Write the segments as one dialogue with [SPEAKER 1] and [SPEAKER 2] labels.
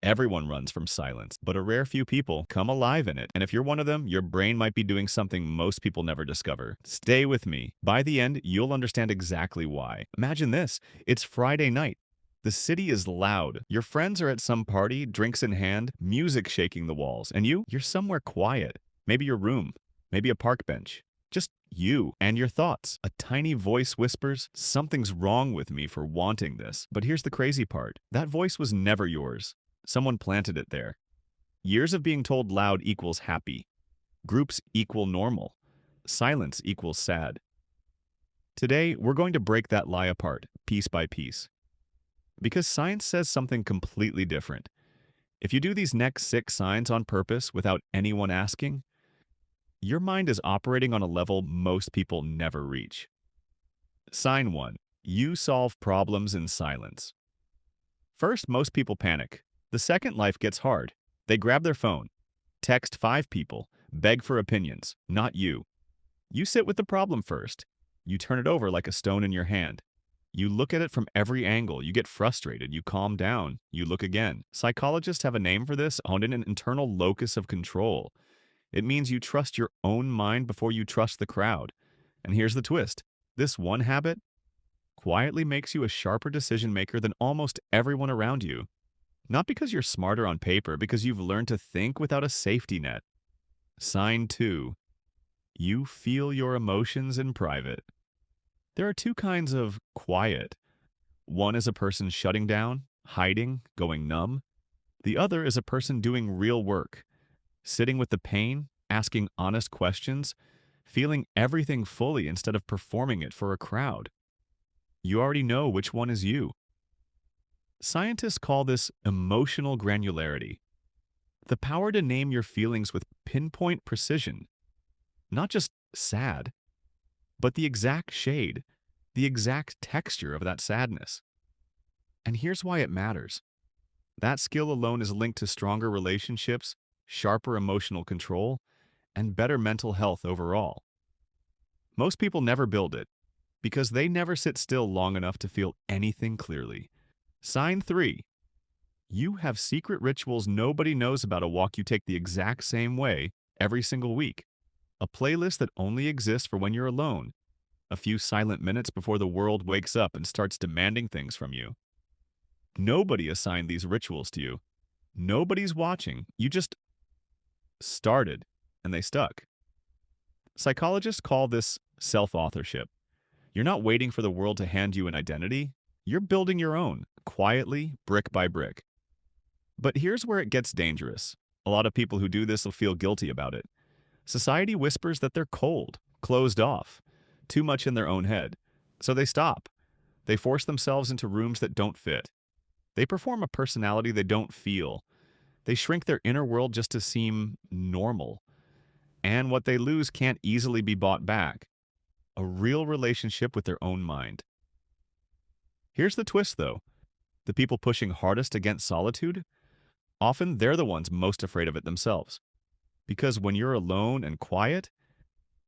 [SPEAKER 1] Everyone runs from silence, but a rare few people come alive in it. And if you're one of them, your brain might be doing something most people never discover. Stay with me. By the end, you'll understand exactly why. Imagine this. It's Friday night. The city is loud. Your friends are at some party, drinks in hand, music shaking the walls. And you're somewhere quiet. Maybe your room, maybe a park bench. Just you and your thoughts. A tiny voice whispers, "Something's wrong with me for wanting this." But here's the crazy part. That voice was never yours. Someone planted it there. Years of being told loud equals happy. Groups equal normal. Silence equals sad. Today, we're going to break that lie apart, piece by piece. Because science says something completely different. If you do these next 6 signs on purpose without anyone asking, your mind is operating on a level most people never reach. Sign 1. You solve problems in silence. First, most people panic. The second life gets hard. They grab their phone, text 5 people, beg for opinions, not you. You sit with the problem first. You turn it over like a stone in your hand. You look at it from every angle. You get frustrated. You calm down. You look again. Psychologists have a name for this, on an internal locus of control. It means you trust your own mind before you trust the crowd. And here's the twist. This one habit quietly makes you a sharper decision maker than almost everyone around you. Not because you're smarter on paper, because you've learned to think without a safety net. Sign 2. You feel your emotions in private. There are 2 kinds of quiet. One is a person shutting down, hiding, going numb. The other is a person doing real work, sitting with the pain, asking honest questions, feeling everything fully instead of performing it for a crowd. You already know which one is you. Scientists call this emotional granularity. The power to name your feelings with pinpoint precision. Not just sad, but the exact shade, the exact texture of that sadness. And here's why it matters. That skill alone is linked to stronger relationships, sharper emotional control, and better mental health overall. Most people never build it because they never sit still long enough to feel anything clearly. Sign 3. You have secret rituals nobody knows about, a walk you take the exact same way every single week. A playlist that only exists for when you're alone. A few silent minutes before the world wakes up and starts demanding things from you. Nobody assigned these rituals to you. Nobody's watching. You just started, and they stuck. Psychologists call this self-authorship. You're not waiting for the world to hand you an identity. You're building your own, quietly, brick by brick. But here's where it gets dangerous. A lot of people who do this will feel guilty about it. Society whispers that they're cold, closed off, too much in their own head. So they stop. They force themselves into rooms that don't fit. They perform a personality they don't feel. They shrink their inner world just to seem normal. And what they lose can't easily be bought back. A real relationship with their own mind. Here's the twist, though. The people pushing hardest against solitude, often they're the ones most afraid of it themselves. Because when you're alone and quiet,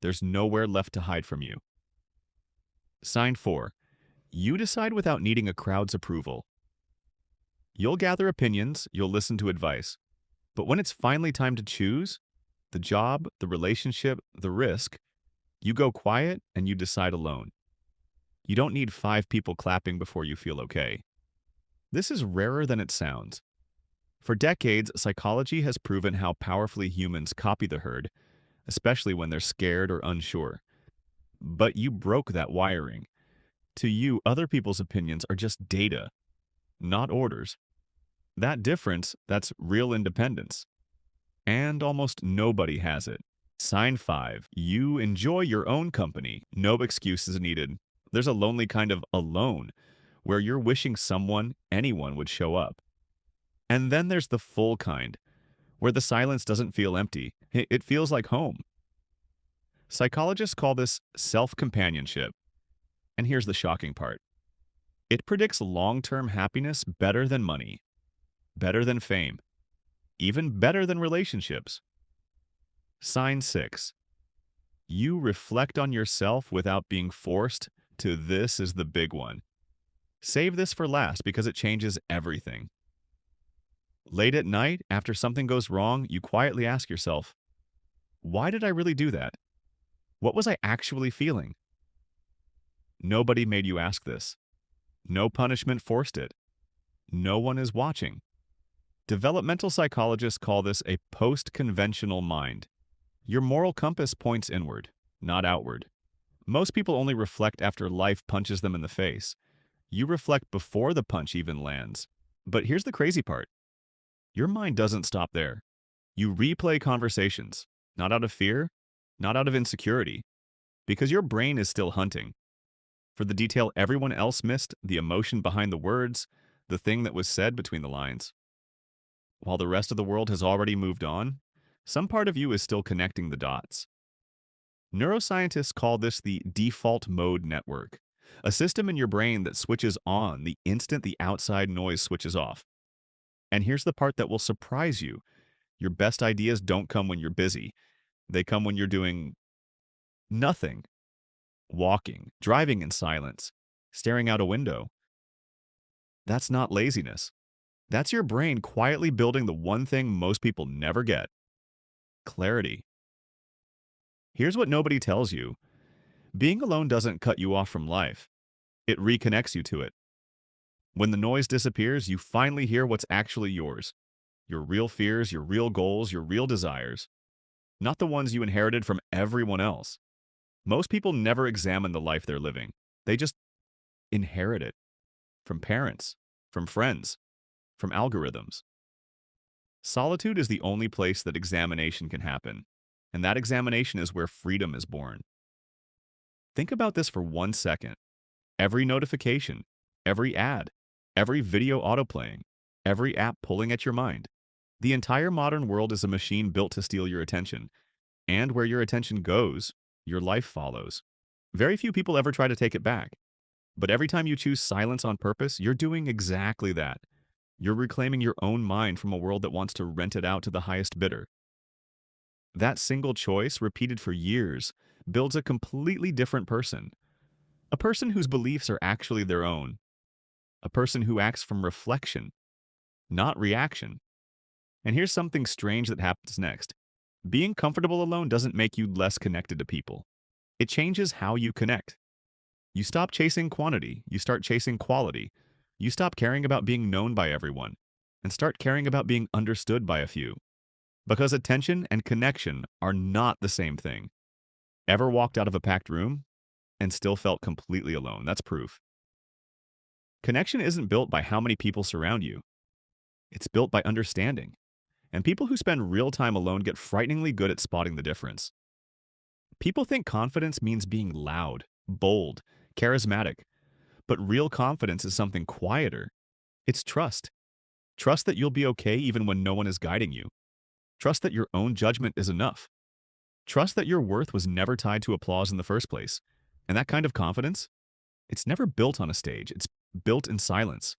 [SPEAKER 1] there's nowhere left to hide from you. Sign 4. You decide without needing a crowd's approval. You'll gather opinions, you'll listen to advice. But when it's finally time to choose, the job, the relationship, the risk, you go quiet and you decide alone. You don't need 5 people clapping before you feel okay. This is rarer than it sounds. For decades, psychology has proven how powerfully humans copy the herd, especially when they're scared or unsure. But you broke that wiring. To you, other people's opinions are just data, not orders. That difference, that's real independence. And almost nobody has it. Sign 5. You enjoy your own company. No excuses needed. There's a lonely kind of alone, where you're wishing someone, anyone would show up. And then there's the full kind, where the silence doesn't feel empty. It feels like home. Psychologists call this self-companionship. And here's the shocking part. It predicts long-term happiness better than money, better than fame, even better than relationships. Sign 6. You reflect on yourself without being forced to. This is the big one. Save this for last because it changes everything. Late at night, after something goes wrong, you quietly ask yourself, why did I really do that? What was I actually feeling? Nobody made you ask this. No punishment forced it. No one is watching. Developmental psychologists call this a post-conventional mind. Your moral compass points inward, not outward. Most people only reflect after life punches them in the face. You reflect before the punch even lands. But here's the crazy part. Your mind doesn't stop there. You replay conversations, not out of fear, not out of insecurity, because your brain is still hunting for the detail everyone else missed, the emotion behind the words, the thing that was said between the lines. While the rest of the world has already moved on, some part of you is still connecting the dots. Neuroscientists call this the default mode network, a system in your brain that switches on the instant the outside noise switches off. And here's the part that will surprise you. Your best ideas don't come when you're busy. They come when you're doing nothing. Walking, driving in silence, staring out a window. That's not laziness. That's your brain quietly building the one thing most people never get: clarity. Here's what nobody tells you. Being alone doesn't cut you off from life. It reconnects you to it. When the noise disappears, you finally hear what's actually yours. Your real fears, your real goals, your real desires. Not the ones you inherited from everyone else. Most people never examine the life they're living. They just inherit it. From parents, from friends, from algorithms. Solitude is the only place that examination can happen. And that examination is where freedom is born. Think about this for 1 second. Every notification, every ad, every video autoplaying, every app pulling at your mind. The entire modern world is a machine built to steal your attention. And where your attention goes, your life follows. Very few people ever try to take it back. But every time you choose silence on purpose, you're doing exactly that. You're reclaiming your own mind from a world that wants to rent it out to the highest bidder. That single choice, repeated for years, builds a completely different person. A person whose beliefs are actually their own. A person who acts from reflection, not reaction. And here's something strange that happens next. Being comfortable alone doesn't make you less connected to people. It changes how you connect. You stop chasing quantity, you start chasing quality. You stop caring about being known by everyone, and start caring about being understood by a few. Because attention and connection are not the same thing. Ever walked out of a packed room and still felt completely alone? That's proof. Connection isn't built by how many people surround you. It's built by understanding. And people who spend real time alone get frighteningly good at spotting the difference. People think confidence means being loud, bold, charismatic. But real confidence is something quieter. It's trust. Trust that you'll be okay even when no one is guiding you. Trust that your own judgment is enough. Trust that your worth was never tied to applause in the first place. And that kind of confidence, it's never built on a stage. It's built in silence.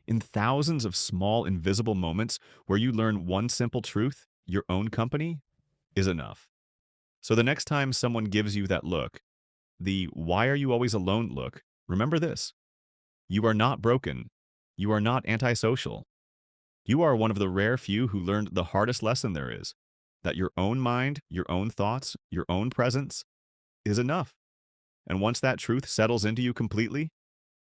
[SPEAKER 1] In thousands of small, invisible moments where you learn one simple truth: your own company is enough. So the next time someone gives you that look, the "why are you always alone" look, remember this. You are not broken. You are not antisocial. You are one of the rare few who learned the hardest lesson there is, that your own mind, your own thoughts, your own presence is enough. And once that truth settles into you completely,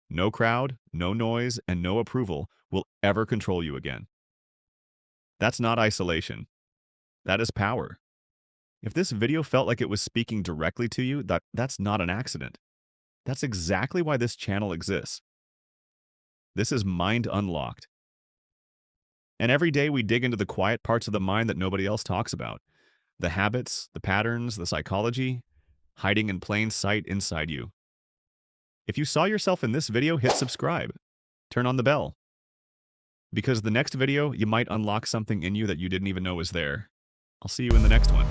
[SPEAKER 1] no crowd, no noise, and no approval will ever control you again. That's not isolation. That is power. If this video felt like it was speaking directly to you, that's not an accident. That's exactly why this channel exists. This is Mind Unlocked. And every day we dig into the quiet parts of the mind that nobody else talks about. The habits, the patterns, the psychology, hiding in plain sight inside you. If you saw yourself in this video, hit subscribe. Turn on the bell. Because the next video, you might unlock something in you that you didn't even know was there. I'll see you in the next one.